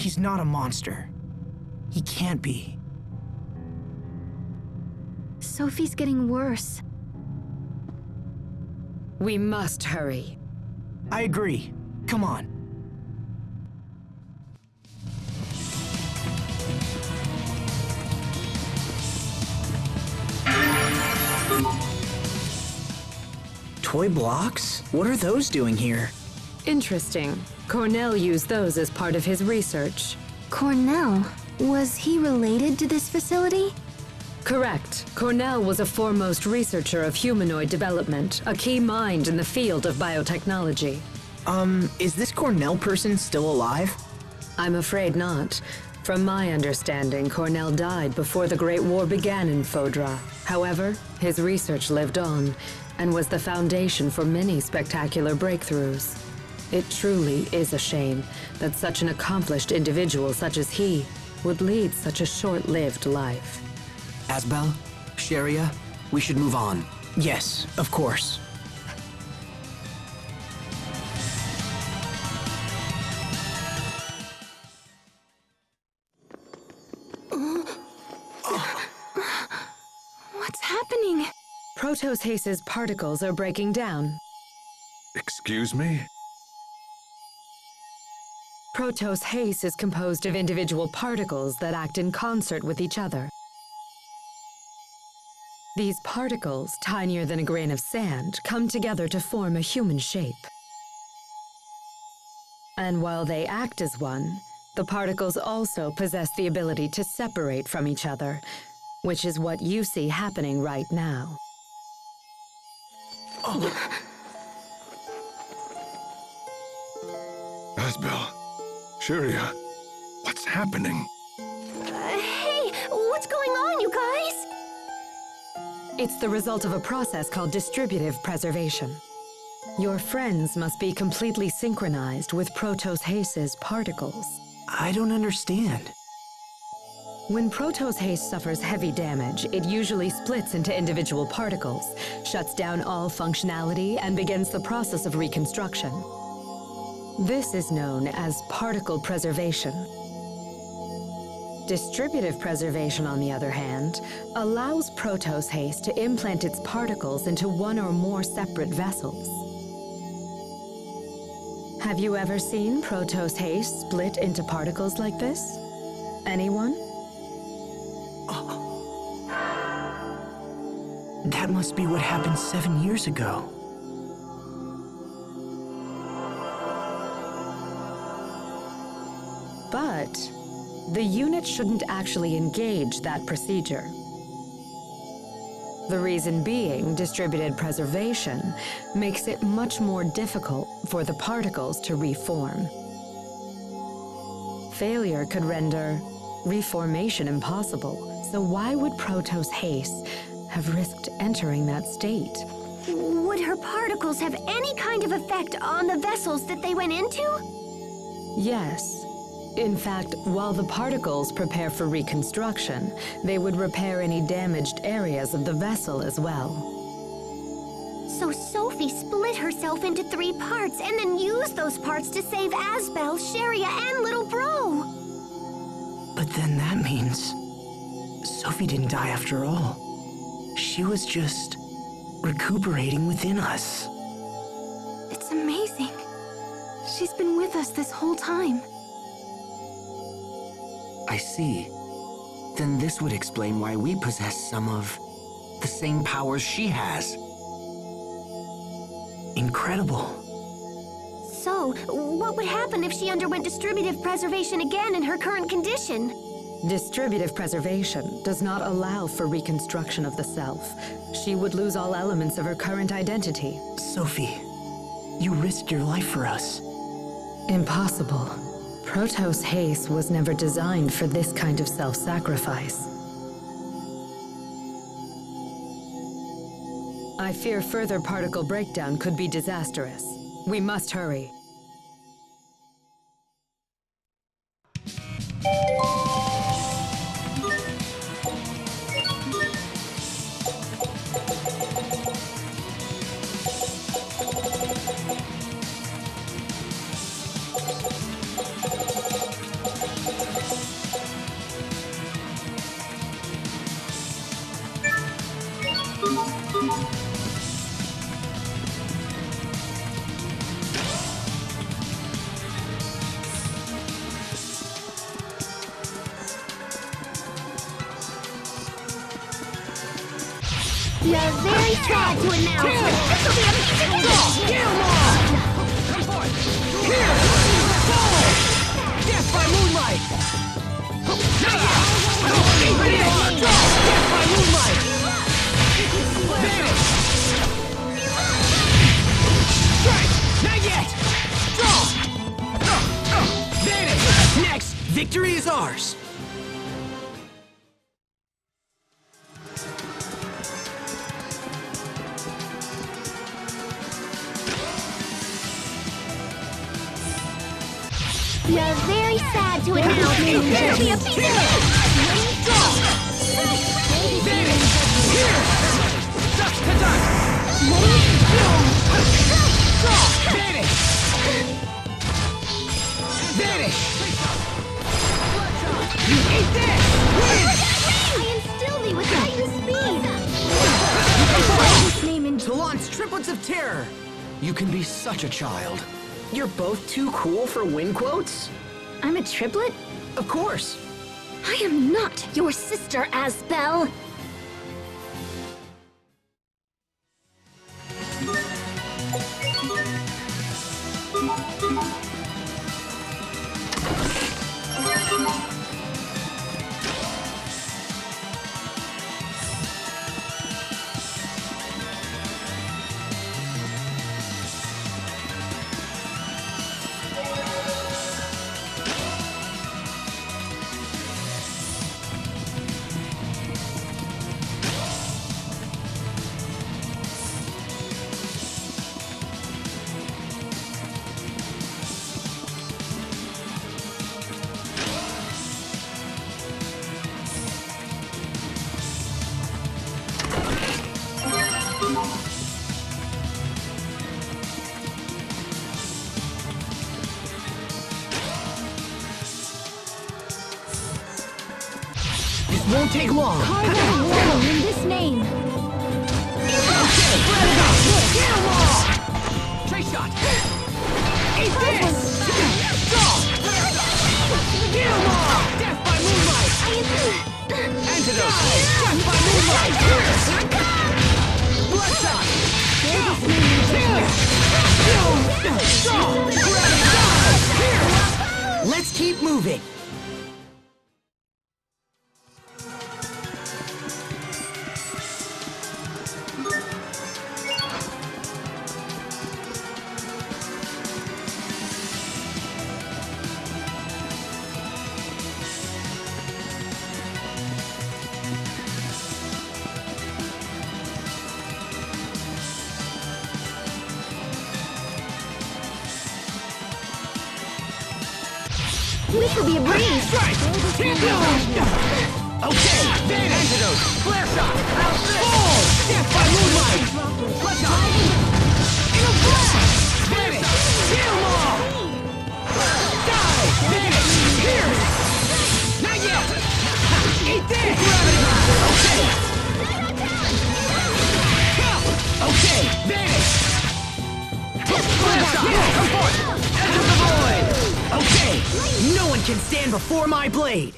He's not a monster. He can't be. Sophie's getting worse. We must hurry. I agree. Come on. Toy blocks? What are those doing here? Interesting. Cornell used those as part of his research. Cornell? Was he related to this facility? Correct. Cornell was a foremost researcher of humanoid development, a key mind in the field of biotechnology. Is this Cornell person still alive? I'm afraid not. From my understanding, Cornell died before the Great War began in Fodra. However, his research lived on, and was the foundation for many spectacular breakthroughs. It truly is a shame that such an accomplished individual such as he would lead such a short-lived life. Asbel, Sharia, we should move on. Yes, of course. What's happening? Protos Hace's particles are breaking down. Excuse me? Protos Hace is composed of individual particles that act in concert with each other. These particles, tinier than a grain of sand, come together to form a human shape. And while they act as one, the particles also possess the ability to separate from each other, which is what you see happening right now. Asbel, Sharia, what's happening? Hey, what's going on, you guys? It's the result of a process called distributive preservation. Your friends must be completely synchronized with Protos Hace's particles. I don't understand. When Protos Hace suffers heavy damage, it usually splits into individual particles, shuts down all functionality, and begins the process of reconstruction. This is known as particle preservation. Distributive preservation, on the other hand, allows Protos Hace to implant its particles into one or more separate vessels. Have you ever seen Protos Hace split into particles like this? Anyone? That must be what happened 7 years ago. But the unit shouldn't actually engage that procedure. The reason being, distributed preservation makes it much more difficult for the particles to reform. Failure could render reformation impossible, so why would Protos Hace have risked entering that state? Would her particles have any kind of effect on the vessels that they went into? Yes. In fact, while the particles prepare for reconstruction, they would repair any damaged areas of the vessel as well. So Sophie split herself into 3 parts and then used those parts to save Asbel, Sharia, and little bro. But then that means Sophie didn't die after all. She was just recuperating within us. It's amazing. She's been with us this whole time. I see. Then this would explain why we possess some of the same powers she has. Incredible. So, what would happen if she underwent distributive preservation again in her current condition? Distributive preservation does not allow for reconstruction of the self. She would lose all elements of her current identity. Sophie, you risked your life for us. Impossible. Protos Hace was never designed for this kind of self-sacrifice. I fear further particle breakdown could be disastrous. We must hurry. We are very sad to announce this will be a piece Kill them all! Come forth! Here! Fall! Death by moonlight! Death by moonlight! Vanish! Strike! Not yet! Draw! Vanish! Next, victory is ours! We are very sad to announce this will be a piece Vanish! Here! Dusk to dusk! Vanish! Vanish! You ate this! I instill thee with Titan speed! Lhant's triplets of terror! You can be such a child. You're both too cool for win quotes? I'm a triplet? Of course. I am not your sister, Asbel! Won't take long. Carve out warning in this name! Get them all! Trace shot! Eat this! Get them all! Death by moonlight! Antidote! Death by moonlight! Bloodshot! Let's keep moving! This will be a breeze! Strike! Okay, then antidote! Flare shot! Fall! Death by moonlight! Bloodshot! In a blast! Vanish! Kill them all! Die! Vanish! Here! Not yet! Eat this! Okay! Okay, vanish! Flare shot! Come forth! Enter the void! Okay! No one can stand before my blade!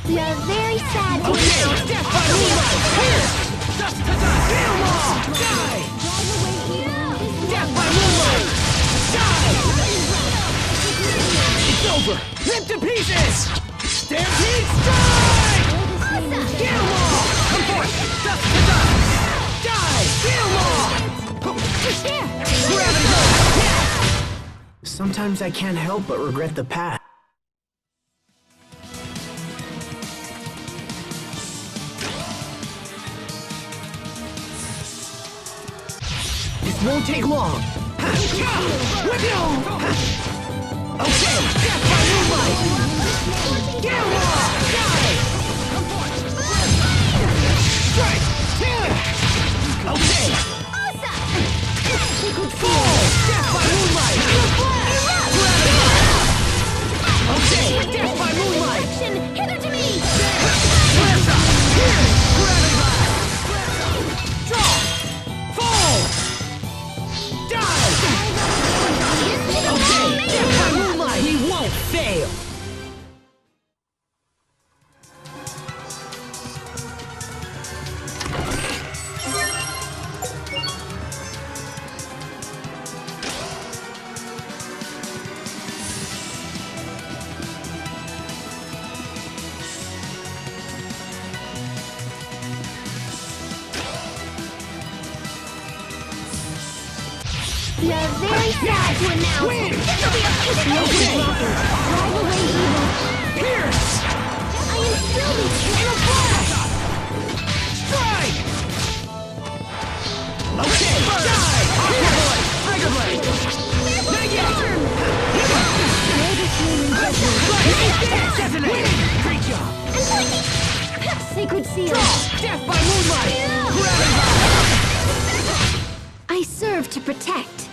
You're very sad to Okay, announce. death by moonlight! Here! Dust to dust! Kill them all! Die! Death by moonlight! Die! It's over! Rip to pieces! Stampede strike! Kill them all! Come forth! Dust to dust! Die! Kill them all! Gravity gun! Yeah! Sometimes I can't help but regret the past. This won't take long! Whip it on! Okay! Death by moonlight! Kill them all! Die! Strike! Okay! Fall! Death by moonlight! Okay! Death by moonlight! Hither to me! Stratha! Here! Gravity blast! Draw! Fall! Die! Okay! Death by moonlight! He won't fail! You're very sad to announce. Win! This will be a piece of Okay! Drive away evil. Pierce! I am still the Strike! Okay! Die! Here! Tiger Blade! Negative! Detonate! Great job! Sacred seal. Death by moonlight! Gravity! I serve to protect.